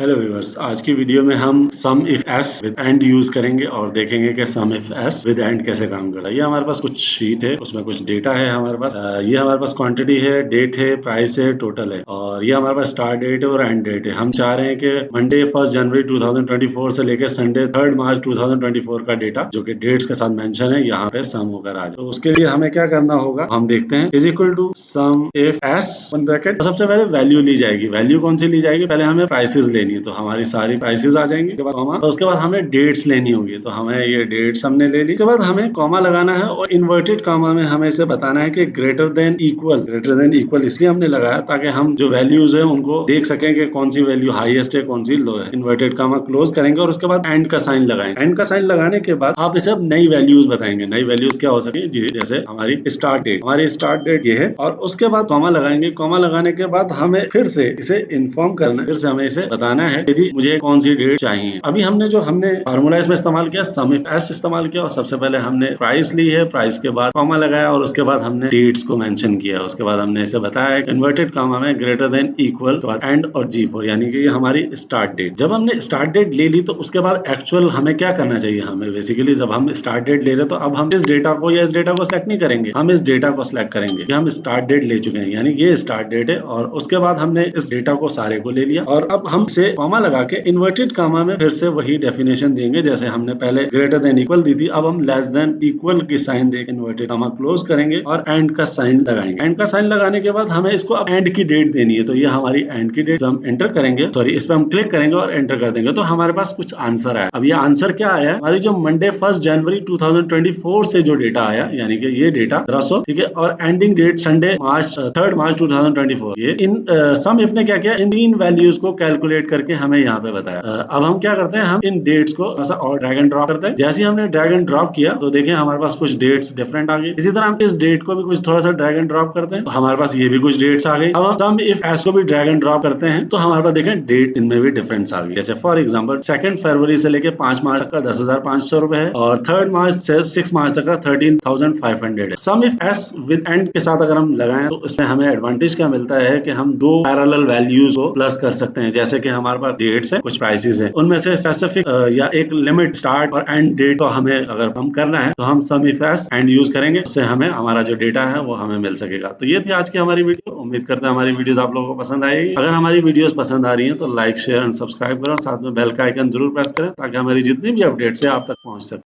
Hello viewers, आज की video में हम सम if S with and use करेंगे और देखेंगे कि सम इफ एस विद एंड कैसे काम करता है। ये हमारे पास कुछ शीट है, उसमें कुछ डेटा है हमारे पास। ये हमारे पास क्वांटिटी है, डेट है, प्राइस है, टोटल है और ये हमारे पास स्टार्ट डेट है और एंड डेट है। हम चाह रहे हैं कि मंडे 1 जनवरी 2024 से लेकर संडे 3 मार्च 2024 का डेटा जो कि डेट्स के साथ मेंशन है यहाँ पे सम होकर आ जाए। तो उसके लिए हमें क्या करना होगा, हम देखते हैं। Is equal to sum if S bracket. सबसे पहले वैल्यू ली जाएगी। वैल्यू कौन सी ली जाएगी? पहले हमें प्राइसेस लेनी है, तो हमारी सारी प्राइसेस आ जाएंगी। उसके बाद हमें डेट्स लेनी होगी, तो हमें ये डेट्स हमने ले ली। उसके बाद हमें कॉमा लगाना है और इन्वर्टेड कॉमा में हमें इसे बताना है कि ग्रेटर देन इक्वल इसलिए हमने लगाया ताकि हम जो वैल्यूज है उनको देख सकें कि कौन सी वैल्यू हाईएस्ट है, कौन सी लो है। इन्वर्टेड कॉमा क्लोज करेंगे और उसके बाद एंड का साइन लगाएंगे। एंड का साइन लगाने के बाद आप इसे अब नई वैल्यूज बताएंगे। नई वैल्यूज क्या हो सकती है? जैसे हमारी स्टार्ट डेट ये है और उसके बाद कॉमा लगाएंगे। कॉमा लगाने के बाद हमें फिर से इसे इन्फॉर्म करना है, फिर से हमें इसे बताना है कि जी मुझे कौन सी डेट चाहिए। अभी हमने फार्मूला इसमें इस्तेमाल किया, सम इफ एस इस्तेमाल किया और सबसे पहले हमने प्राइस ली है, प्राइस के बाद कॉमा लगाया और उसके बाद हमने डेट्स को मेंशन किया। उसके बाद हमने इसे बताया इन्वर्टेड कॉमा में ग्रेटर देन इक्वल एंड और G4 यानी कि ये हमारी स्टार्ट डेट। जब हमने स्टार्ट डेट ले ली तो उसके बाद एक्चुअल हमें क्या करना चाहिए? हमें बेसिकली जब हम स्टार्ट डेट ले रहे तो अब हम इस डेटा को या इस डेटा को सिलेक्ट नहीं करेंगे, हम इस डेटा को सिलेक्ट करेंगे कि हम स्टार्ट डेट ले चुके हैं, यानी ये स्टार्ट डेट है। और उसके बाद हमने इस डेटा को सारे को ले लिया और अब हम इसे कॉमा लगा के इन्वर्टेड कॉमा में फिर से वही डेफिनेशन देंगे जैसे हमने पहले ग्रेटर देन इक्वल दी थी। अब हम लेस देन इक्वल की साइन देके इन्वर्टेड कॉमा क्लोज करेंगे और एंड का साइन लगाएंगे। एंड का साइन लगाने के बाद हमें इसको अब एंड की डेट देनी है, तो ये हमारी एंड की डेट हम एंटर करेंगे, इस पे हम क्लिक करेंगे और एंटर कर देंगे तो हमारे पास कुछ आंसर आया। अब ये आंसर क्या आया? हमारी जो मंडे 1 जनवरी 2024 से जो डेटा आया, यानी कि ये डेटा 1500, ठीक है, और एंडिंग डेट संडे 3 मार्च 2024। ये इन सम इफ ने क्या किया, इन तीन वैल्यूज को कैलकुलेट करके हमें यहाँ पे बताया। अब हम क्या करते हैं, हम इन डेट्स को ऐसा और ड्रैग एंड ड्रॉप करते हैं। जैसे ही हमने ड्रैग एंड ड्रॉप किया तो देखिए हमारे पास कुछ डेट्स डिफरेंट आ गई। इसी तरह हम इस डेट को भी कुछ थोड़ा सा ड्रैग एंड ड्रॉप करते हैं तो हमारे पास ये भी कुछ डेट्स आ गई। अब हम सम इफ एस को भी ड्रैग एंड ड्रॉप करते हैं तो हमारे पास देखें डेट इनमें भी डिफरेंस आ गई। जैसे फॉर एग्जाम्पल 2 फरवरी से लेके 5 मार्च तक का 10,500 रुपए है और 3 मार्च से 6 मार्च तक का 13,500 है। सम इफ एस विद एंड के साथ अगर हम लगाएं तो इसमें हमें एडवांटेज क्या मिलता है कि हम दो पैरेलल वैल्यूज को प्लस कर सकते हैं। जैसे कि हमारे पास डेट्स है, कुछ प्राइसेस है, उनमें से स्पेसिफिक या एक लिमिट स्टार्ट और एंड डेट को हमें अगर हम करना है तो हम सम इफ एस एंड यूज करेंगे, उससे हमें हमारा जो डेटा है वो हमें मिल सकेगा। तो ये थी आज की हमारी वीडियो। उम्मीद करते हैं हमारी वीडियोस आप लोगों को पसंद आएगी। अगर हमारी वीडियोस पसंद आ रही हैं तो लाइक, शेयर एंड सब्सक्राइब करें और साथ में बेल का आइकन जरूर प्रेस करें ताकि हमारी जितनी भी अपडेट्स है आप तक पहुंच सके।